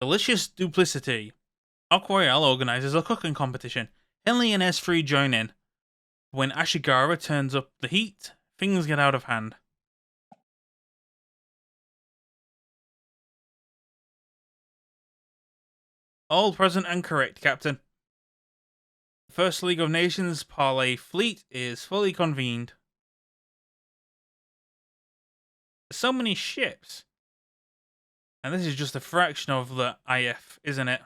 Delicious Duplicity. Royale organizes a cooking competition. Henley and S3 join in. When Ashigara turns up the heat, things get out of hand. All present and correct, Captain. The First League of Nations Parlay fleet is fully convened. There's so many ships. And this is just a fraction of the IF, isn't it?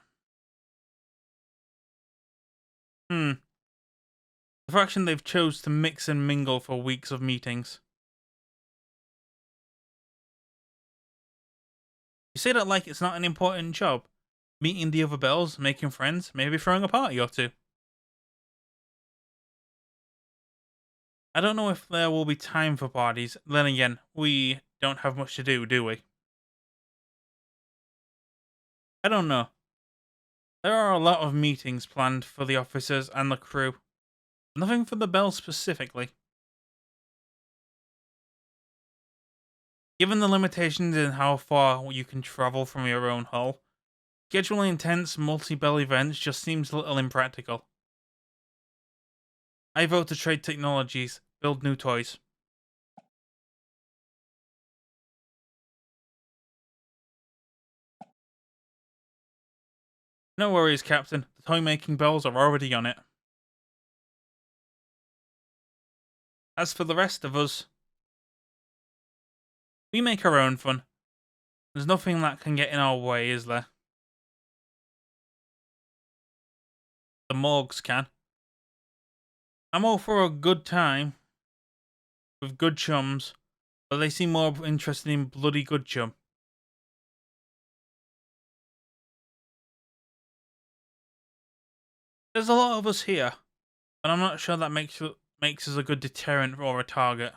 The fraction they've chose to mix and mingle for weeks of meetings. You say that like it's not an important job. Meeting the other Bells, making friends, maybe throwing a party or two. I don't know if there will be time for parties. Then again, we don't have much to do we? I don't know. There are a lot of meetings planned for the officers and the crew. Nothing for the Bells specifically. Given the limitations in how far you can travel from your own hull, scheduling intense multi-bell events just seems a little impractical. I vote to trade technologies, build new toys. No worries, Captain. The toy-making Bells are already on it. As for the rest of us, we make our own fun. There's nothing that can get in our way, is there? The Morgs can. I'm all for a good time with good chums, but they seem more interested in bloody good chum. There's a lot of us here, but I'm not sure that makes us a good deterrent or a target.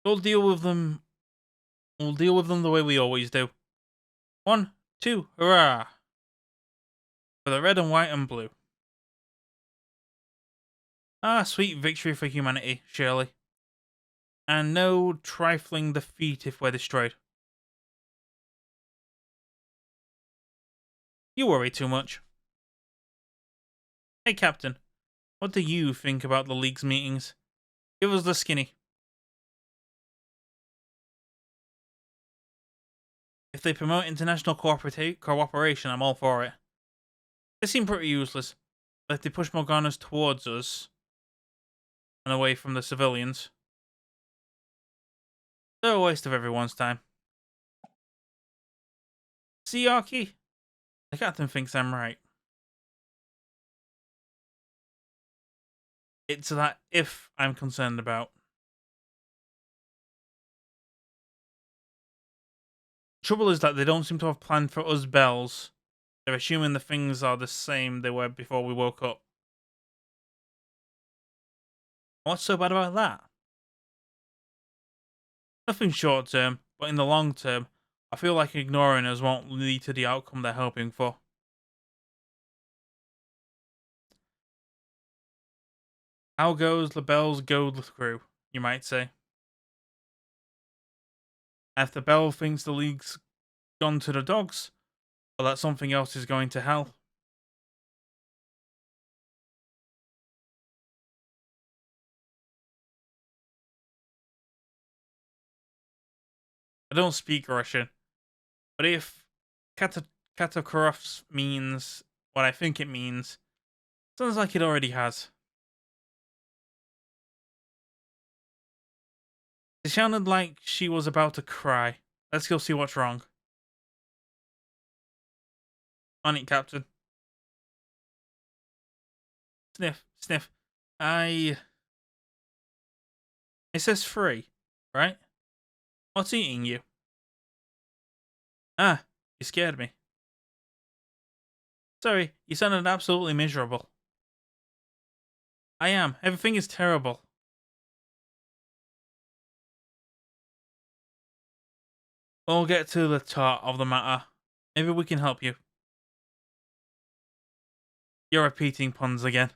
We'll deal with them the way we always do. 1, 2, hurrah! For the red and white and blue. Ah, sweet victory for humanity, surely. And no trifling defeat if we're destroyed. You worry too much. Hey, Captain. What do you think about the League's meetings? Give us the skinny. If they promote international cooperation, I'm all for it. They seem pretty useless. But if they push Morganas towards us and away from the civilians, they're a waste of everyone's time. See, Arky? The captain thinks I'm right. It's that if I'm concerned about. Trouble is that they don't seem to have planned for us Bells. They're assuming the things are the same they were before we woke up. What's so bad about that? Nothing short term, but in the long term, I feel like ignoring us won't lead to the outcome they're hoping for. How goes the Bells go through, you might say. If the Bell thinks the League's gone to the dogs, or that something else is going to hell. I don't speak Russian, but if Katakorov means what I think it means, sounds like it already has. It sounded like she was about to cry. Let's go see what's wrong. On it, Captain. Sniff, sniff. It says free, right? What's eating you? Ah, you scared me. Sorry, you sounded absolutely miserable. I am. Everything is terrible. We'll get to the top of the matter. Maybe we can help you. You're repeating puns again.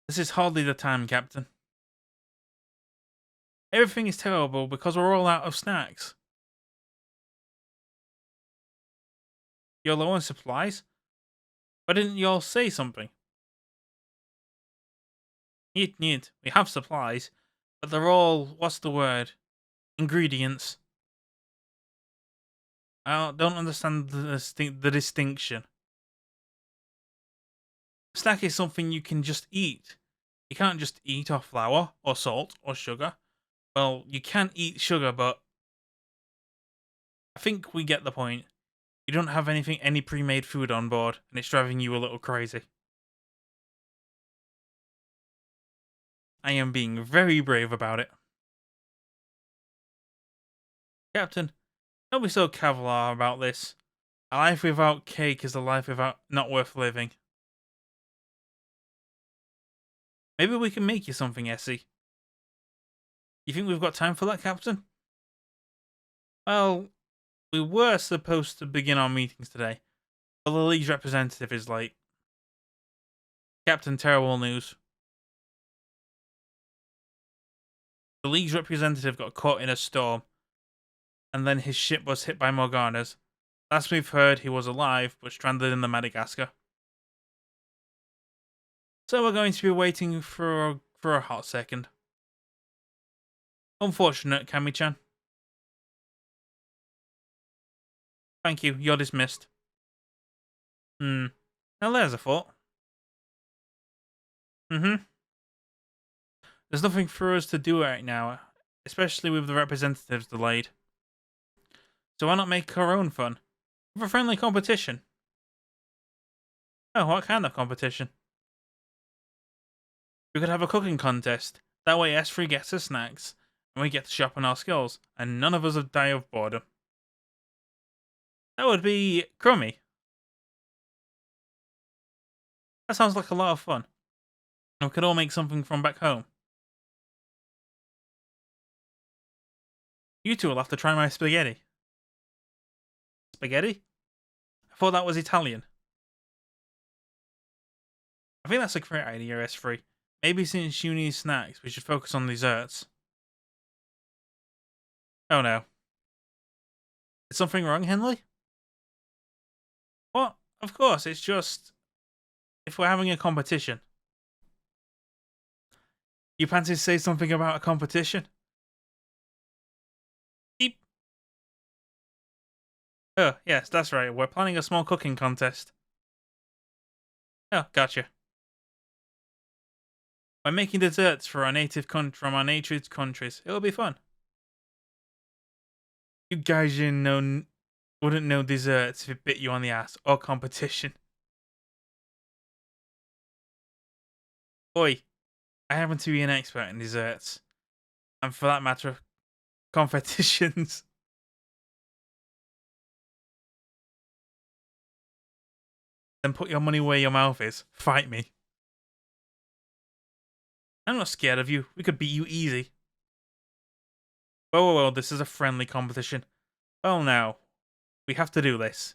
This is hardly the time, Captain. Everything is terrible because we're all out of snacks. You're low on supplies? Why didn't you all say something? Need. We have supplies, but they're all, what's the word? Ingredients. I don't understand the distinction. A snack is something you can just eat. You can't just eat off flour, or salt, or sugar. Well, you can eat sugar, but I think we get the point. You don't have any pre-made food on board, and it's driving you a little crazy. I am being very brave about it. Captain, don't be so cavalier about this. A life without cake is a life without not worth living. Maybe we can make you something, Essie. You think we've got time for that, Captain? Well, we were supposed to begin our meetings today, but the League's representative is late. Captain, terrible news. The League's representative got caught in a storm, and then his ship was hit by Morgana's. Last we've heard, he was alive, but stranded in the Madagascar. So we're going to be waiting for a hot second. Unfortunate, Kami-chan. Thank you, you're dismissed. Now there's a thought. There's nothing for us to do right now, especially with the representatives delayed. So why not make our own fun? With a friendly competition. Oh, what kind of competition? We could have a cooking contest. That way S3 gets her snacks, and we get to sharpen our skills, and none of us would die of boredom. That would be crummy. That sounds like a lot of fun. And we could all make something from back home. You two will have to try my spaghetti. Spaghetti? I thought that was Italian. I think that's a great idea, S3. Maybe since you need snacks, we should focus on desserts. Oh no. Is something wrong, Henley? What? Of course, it's just... if we're having a competition. You plan to say something about a competition? Beep. Oh, yes, that's right. We're planning a small cooking contest. Oh, gotcha. We're making desserts for from our native countries. It'll be fun. You guys wouldn't know desserts if it bit you on the ass, or competition. Oi, I happen to be an expert in desserts. And for that matter, competitions. Then put your money where your mouth is. Fight me. I'm not scared of you. We could beat you easy. Whoa, this is a friendly competition. Well now, we have to do this.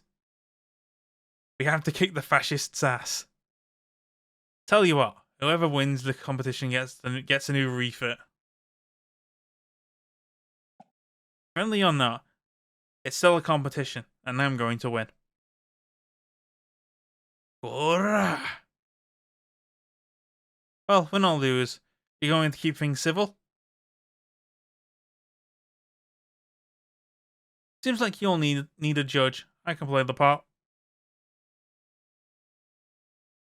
We have to kick the fascists' ass. Tell you what, whoever wins the competition gets a new refit. Friendly or not, it's still a competition, and I'm going to win. Well, win or lose, you're going to keep things civil? Seems like you'll need a judge. I can play the part.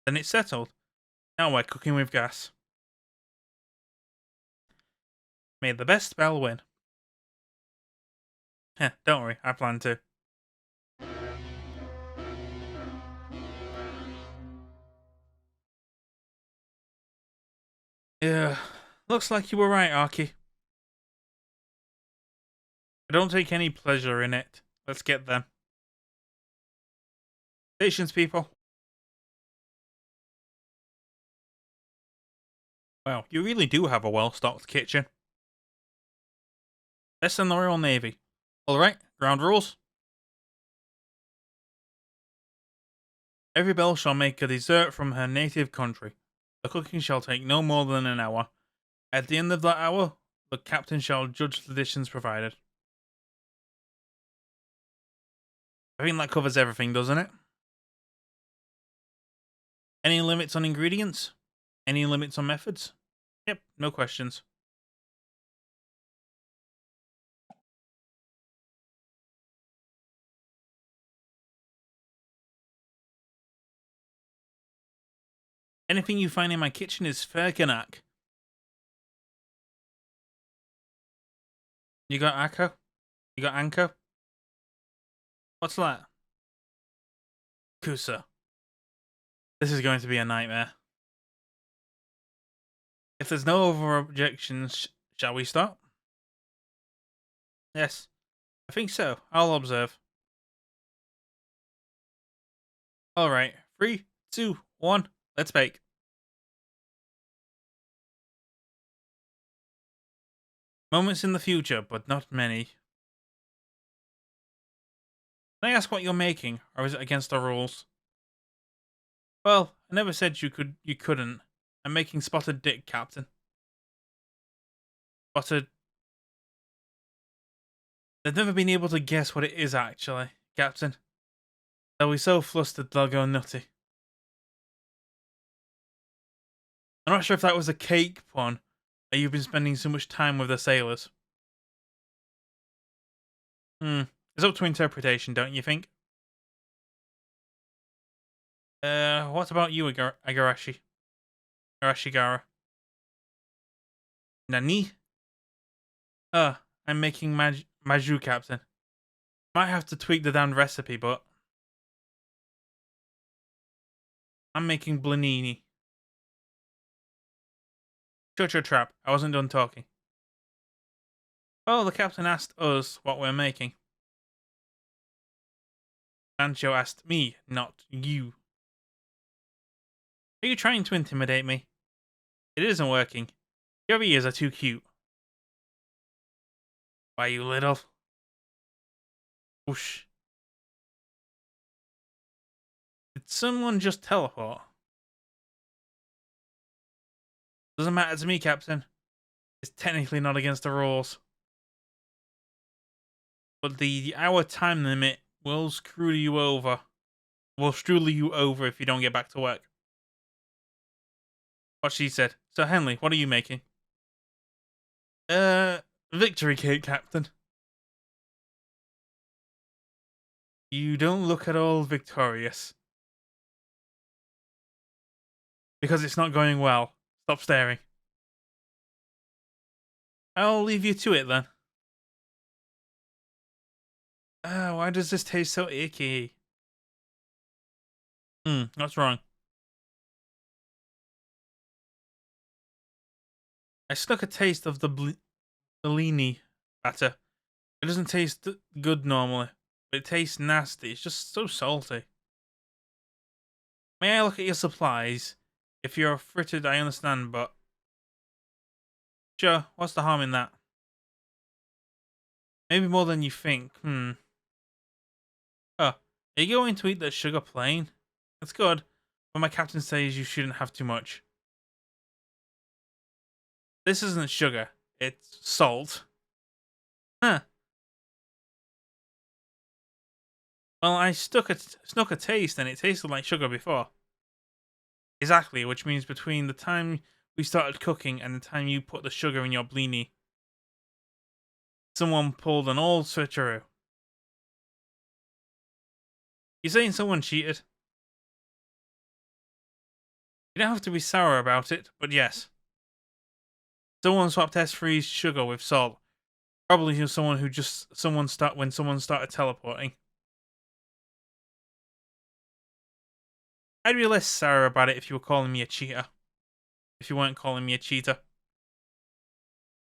Then it's settled. Now we're cooking with gas. May the best Belle win. Heh, don't worry, I plan to. Yeah, looks like you were right, Arky. I don't take any pleasure in it. Let's get them. Patience, people. Wow, you really do have a well-stocked kitchen. Less than the Royal Navy. Alright, ground rules. Every belle shall make a dessert from her native country. The cooking shall take no more than an hour. At the end of that hour, but Captain shall judge the additions provided. I think that covers everything, doesn't it? Any limits on ingredients? Any limits on methods? Yep, no questions. Anything you find in my kitchen is Ferganak. You got Akko? You got Anko? What's that? Kusa. This is going to be a nightmare. If there's no other objections, shall we start? Yes, I think so. I'll observe. Alright, 3, 2, 1, let's bake. Moments in the future, but not many. Can I ask what you're making, or is it against the rules? Well, I never said you couldn't. I'm making spotted dick, Captain. Spotted... They've never been able to guess what it is, actually, Captain. They'll be so flustered they'll go nutty. I'm not sure if that was a cake pun, or you've been spending so much time with the sailors. It's up to interpretation, don't you think? What about you, Agarashi? Arashigara? Nani? I'm making Maju, Captain. Might have to tweak the damned recipe, but... I'm making Blanini. Shut your trap. I wasn't done talking. Oh, the captain asked us what we're making. Sancho asked me, not you. Are you trying to intimidate me? It isn't working. Your ears are too cute. Why, you little... Whoosh. Did someone just teleport? Doesn't matter to me, Captain. It's technically not against the rules. But the hour time limit will screw you over. Will strudel you over if you don't get back to work. What she said. So, Henley, what are you making? Victory cake, Captain. You don't look at all victorious. Because it's not going well. Stop staring. I'll leave you to it then. Why does this taste so icky? What's wrong? I snuck a taste of the Bellini batter. It doesn't taste good normally, but it tastes nasty. It's just so salty. May I look at your supplies? If you're frittered, I understand, but... Sure, what's the harm in that? Maybe more than you think. Oh, are you going to eat that sugar plain? That's good, but my captain says you shouldn't have too much. This isn't sugar, it's salt. Huh. Well, I snuck a taste and it tasted like sugar before. Exactly, which means between the time we started cooking and the time you put the sugar in your blini, someone pulled an old switcheroo. You saying someone cheated? You don't have to be sour about it, but yes. Someone swapped S3's sugar with salt. Probably when someone started teleporting. I'd be less sour about it if you were calling me a cheater. If you weren't calling me a cheater.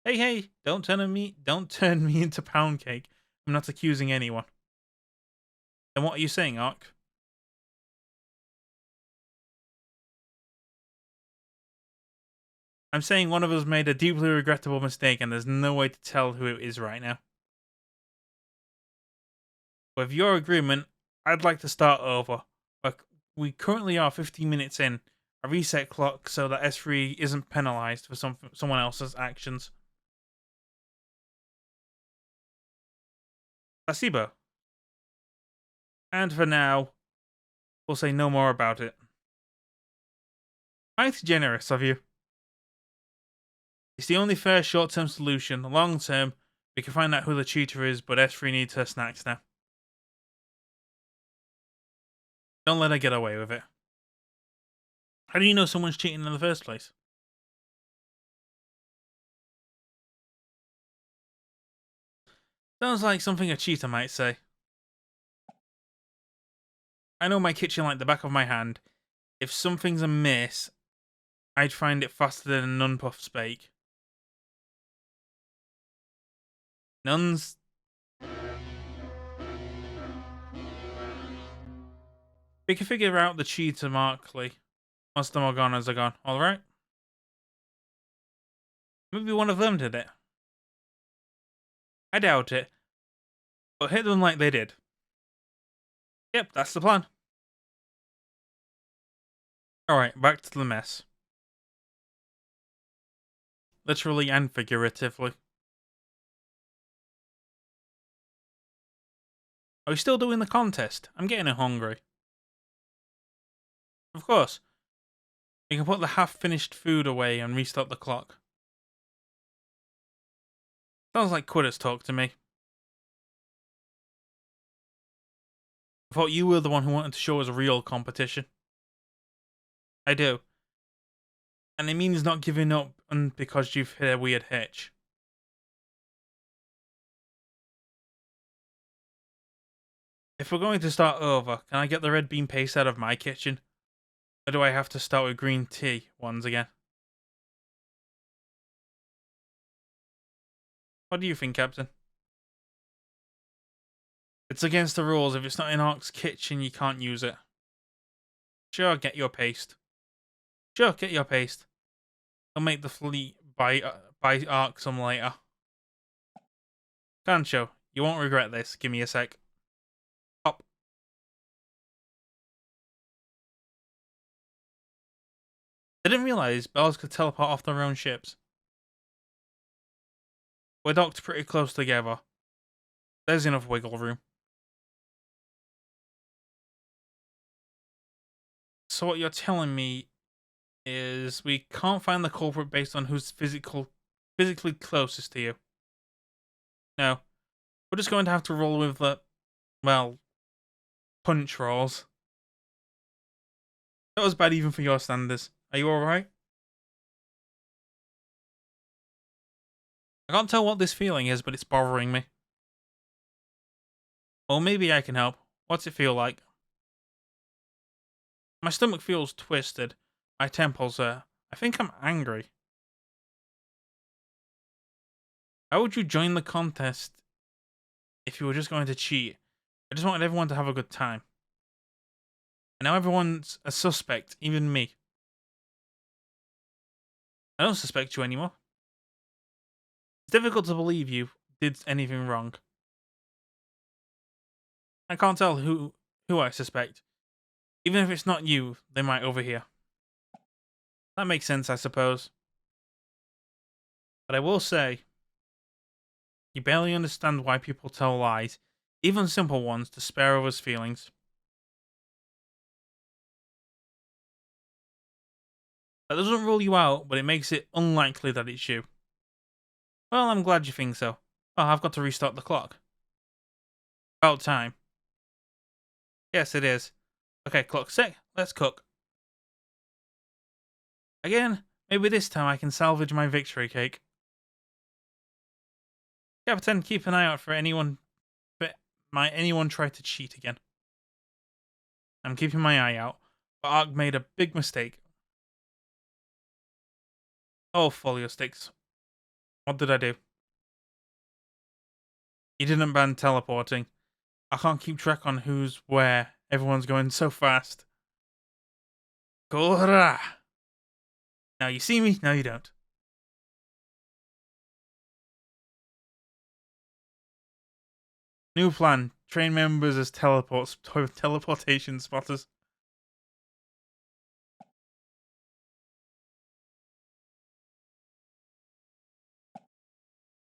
Hey, don't turn me into pound cake. I'm not accusing anyone. Then what are you saying, Ark? I'm saying one of us made a deeply regrettable mistake and there's no way to tell who it is right now. With your agreement, I'd like to start over. We currently are 15 minutes in. A reset clock so that S3 isn't penalized for someone else's actions. Placebo. And for now, we'll say no more about it. Quite generous of you. It's the only fair short-term solution. Long-term, we can find out who the cheater is, but S3 needs her snacks now. Don't let her get away with it. How do you know someone's cheating in the first place? Sounds like something a cheater might say. I know my kitchen like the back of my hand. If something's amiss, I'd find it faster than a nun puffs bake. Nuns? We can figure out the cheater, Markley. Once the Morganas are gone, alright? Maybe one of them did it. I doubt it. But hit them like they did. Yep, that's the plan. Alright, back to the mess. Literally and figuratively. Are we still doing the contest? I'm getting hungry. Of course. We can put the half-finished food away and restart the clock. Sounds like quitters talk to me. I thought you were the one who wanted to show us real competition. I do. And it means not giving up because you've hit a weird hitch. If we're going to start over, can I get the red bean paste out of my kitchen? Or do I have to start with green tea ones again? What do you think, Captain? It's against the rules. If it's not in Ark's kitchen, you can't use it. Sure, get your paste. Sure, get your paste. I'll make the fleet buy Ark some later. Kancho, you won't regret this. Give me a sec. Hop. I didn't realize Bells could teleport off their own ships. We're docked pretty close together. There's enough wiggle room. So what you're telling me is we can't find the culprit based on who's physically closest to you. No. We're just going to have to roll with the, well, punch rolls. That was bad even for your standards. Are you alright? I can't tell what this feeling is, but it's bothering me. Well, maybe I can help. What's it feel like? My stomach feels twisted. My temples hurt. I think I'm angry. How would you join the contest if you were just going to cheat? I just wanted everyone to have a good time. And now everyone's a suspect, even me. I don't suspect you anymore. It's difficult to believe you did anything wrong. I can't tell who I suspect. Even if it's not you, they might overhear. That makes sense, I suppose. But I will say, you barely understand why people tell lies, even simple ones, to spare others' feelings. That doesn't rule you out, but it makes it unlikely that it's you. Well, I'm glad you think so. Oh, I've got to restart the clock. About time. Yes, it is. Okay, clock's set. Let's cook. Again, maybe this time I can salvage my victory cake. Captain, keep an eye out for anyone try to cheat again. I'm keeping my eye out, but Ark made a big mistake. Oh, folio sticks. What did I do? You didn't ban teleporting. I can't keep track on who's where. Everyone's going so fast. Korra! Now you see me, now you don't. New plan. Train members as teleportation spotters.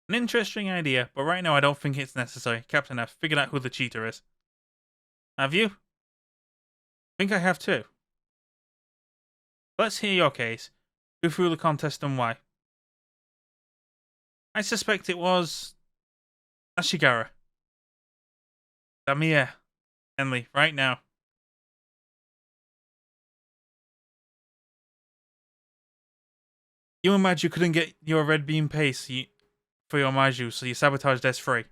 An interesting idea, but right now I don't think it's necessary. Captain, I've figured out who the cheater is. Have you? Think I have too. Let's hear your case. Who threw the contest and why? I suspect it was Ashigara. Damia. Henley, right now. You and Maju couldn't get your red beam pace for your Maju, so you sabotaged S3.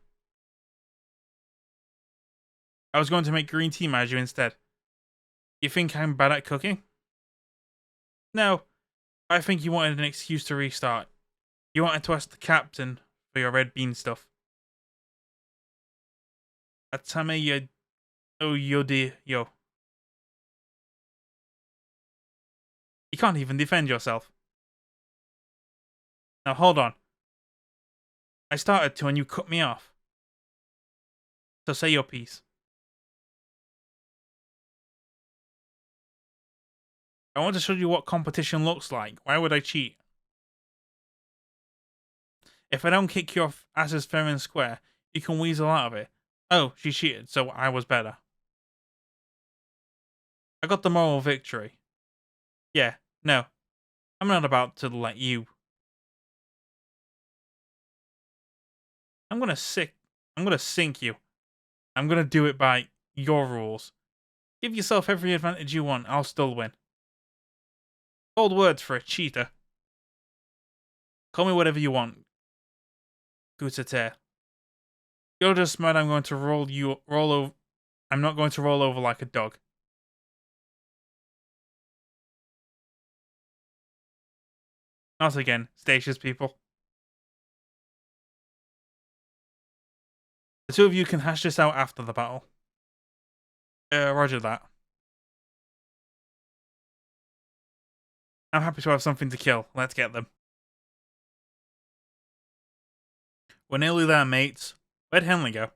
I was going to make green tea Maju instead. You think I'm bad at cooking? No. I think you wanted an excuse to restart. You wanted to ask the captain for your red bean stuff. Atame yo. Oh, yo dear, yo. You can't even defend yourself. Now hold on. I started to and you cut me off. So say your piece. I want to show you what competition looks like. Why would I cheat? If I don't kick your asses fair and square, you can weasel out of it. Oh, she cheated, so I was better. I got the moral victory. Yeah, no. I'm not about to let you. I'm gonna sink you. I'm gonna do it by your rules. Give yourself every advantage you want, I'll still win. Bold words for a cheater. Call me whatever you want. Gutete. You're just mad I'm going to roll over. I'm not going to roll over like a dog. Not again, Statia's people. The two of you can hash this out after the battle. Roger that. I'm happy to have something to kill. Let's get them. We're nearly there, mates. Where'd Henley go?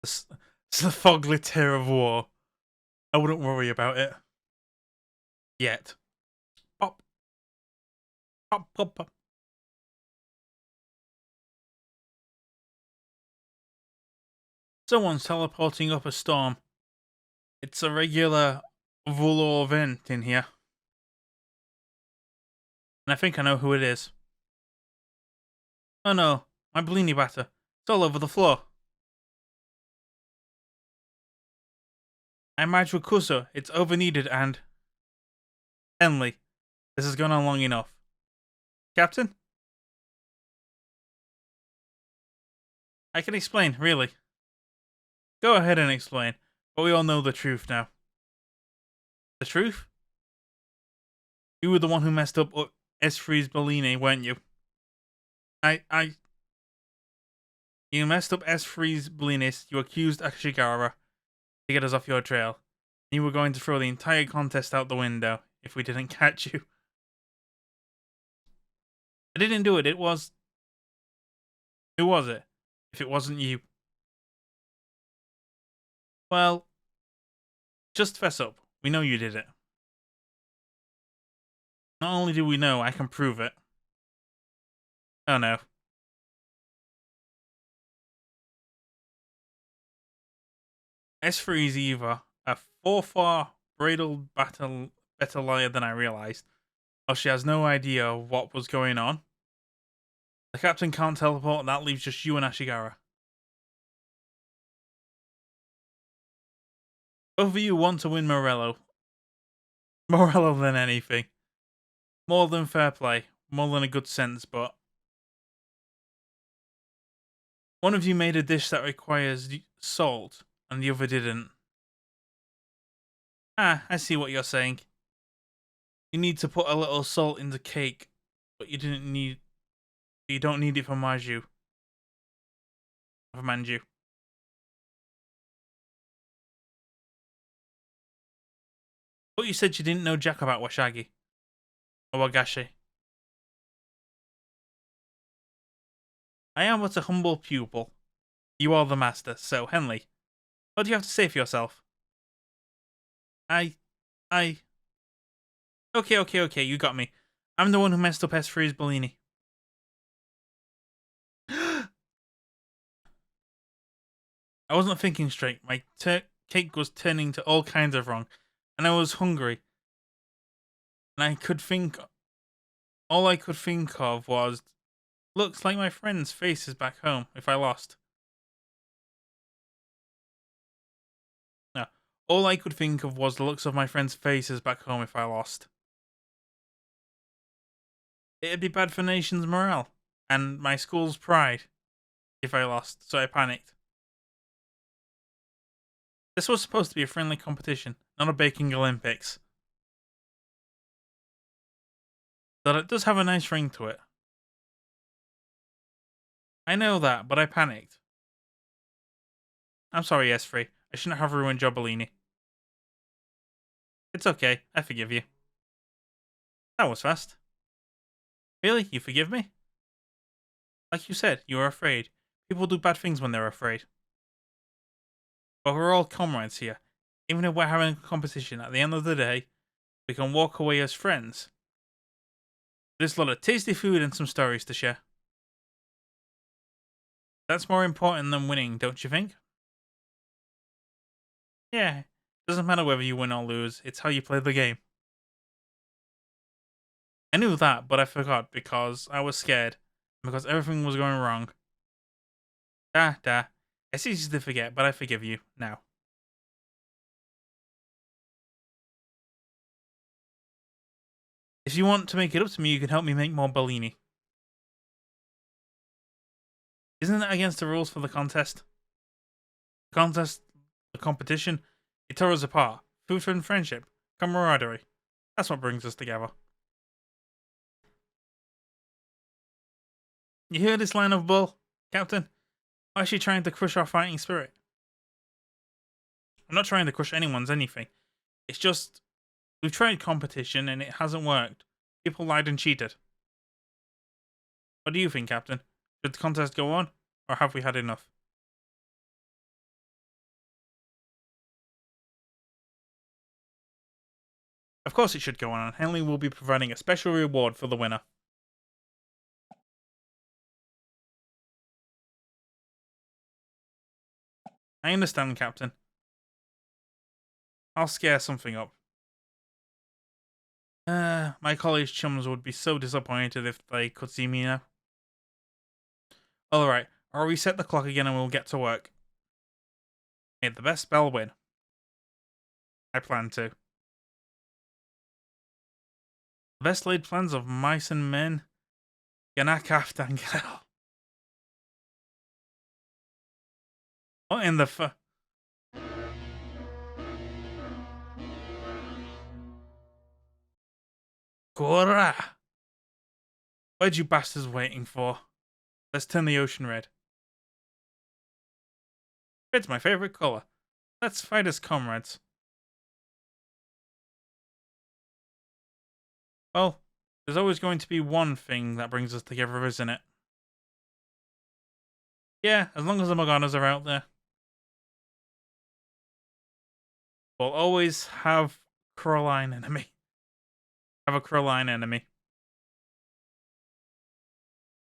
It's the foglit terror of war. I wouldn't worry about it. Yet. Pop. Pop, pop, pop. Someone's teleporting up a storm. It's a regular Vulor event in here. And I think I know who it is. Oh no, my Bellini batter. It's all over the floor. I'm Maju Kuso. It's overneeded and... Henley, this has gone on long enough. Captain? I can explain, really. Go ahead and explain, but we all know the truth now. The truth? You were the one who messed up S3's Bellini, weren't you? You messed up S3's Bellinis, you accused Ashigara to get us off your trail. You were going to throw the entire contest out the window if we didn't catch you. I didn't do it, it was... Who was it? If it wasn't you. Well, just fess up. We know you did it. Not only do we know, I can prove it. Oh no. S3 is either a 4-far bridal better liar than I realized, or she has no idea what was going on. The captain can't teleport, and that leaves just you and Ashigara. Both of you want to win Morello. Morello than anything. More than fair play. More than a good sense, but... One of you made a dish that requires salt, and the other didn't. Ah, I see what you're saying. You need to put a little salt in the cake, but you don't need it for Maju. For Manju. But you said you didn't know jack about Washagi. Or Wagashi. I am but a humble pupil. You are the master, so Henley, what do you have to say for yourself? Okay, you got me. I'm the one who messed up S3's Bellini. I wasn't thinking straight. My cake was turning to all kinds of wrong, and I was hungry. And all I could think of was, looks like my friend's faces back home if I lost. No, all I could think of was the looks of my friend's faces back home if I lost. It'd be bad for nation's morale and my school's pride if I lost, so I panicked. This was supposed to be a friendly competition, not a baking Olympics. But it does have a nice ring to it. I know that, but I panicked. I'm sorry, S3. I shouldn't have ruined your Bellini. It's okay, I forgive you. That was fast. Really? You forgive me? Like you said, you were afraid. People do bad things when they're afraid. But we're all comrades here. Even if we're having a competition, at the end of the day, we can walk away as friends. There's a lot of tasty food and some stories to share. That's more important than winning, don't you think? Yeah, it doesn't matter whether you win or lose, it's how you play the game. I knew that, but I forgot because I was scared. Because everything was going wrong. Da. It's easy to forget, but I forgive you now. If you want to make it up to me, you can help me make more Bellini. Isn't that against the rules for the contest? The competition, it tore us apart. Food and friendship, camaraderie. That's what brings us together. You hear this line of bull, Captain? Why is she trying to crush our fighting spirit? I'm not trying to crush anyone's anything. It's just, we've tried competition and it hasn't worked. People lied and cheated. What do you think, Captain? Should the contest go on, or have we had enough? Of course it should go on, and Henley will be providing a special reward for the winner. I understand, Captain. I'll scare something up. My college chums would be so disappointed if they could see me now. Alright, I'll reset the clock again and we'll get to work. May the best Belle win. I plan to. The best laid plans of mice and men. Yanakaftangal. What in the Cora! What'd you bastards waiting for? Let's turn the ocean red. Red's my favorite color. Let's fight as comrades. Well, there's always going to be one thing that brings us together, isn't it? Yeah, as long as the Morganas are out there. We'll always have Have a Crowline enemy.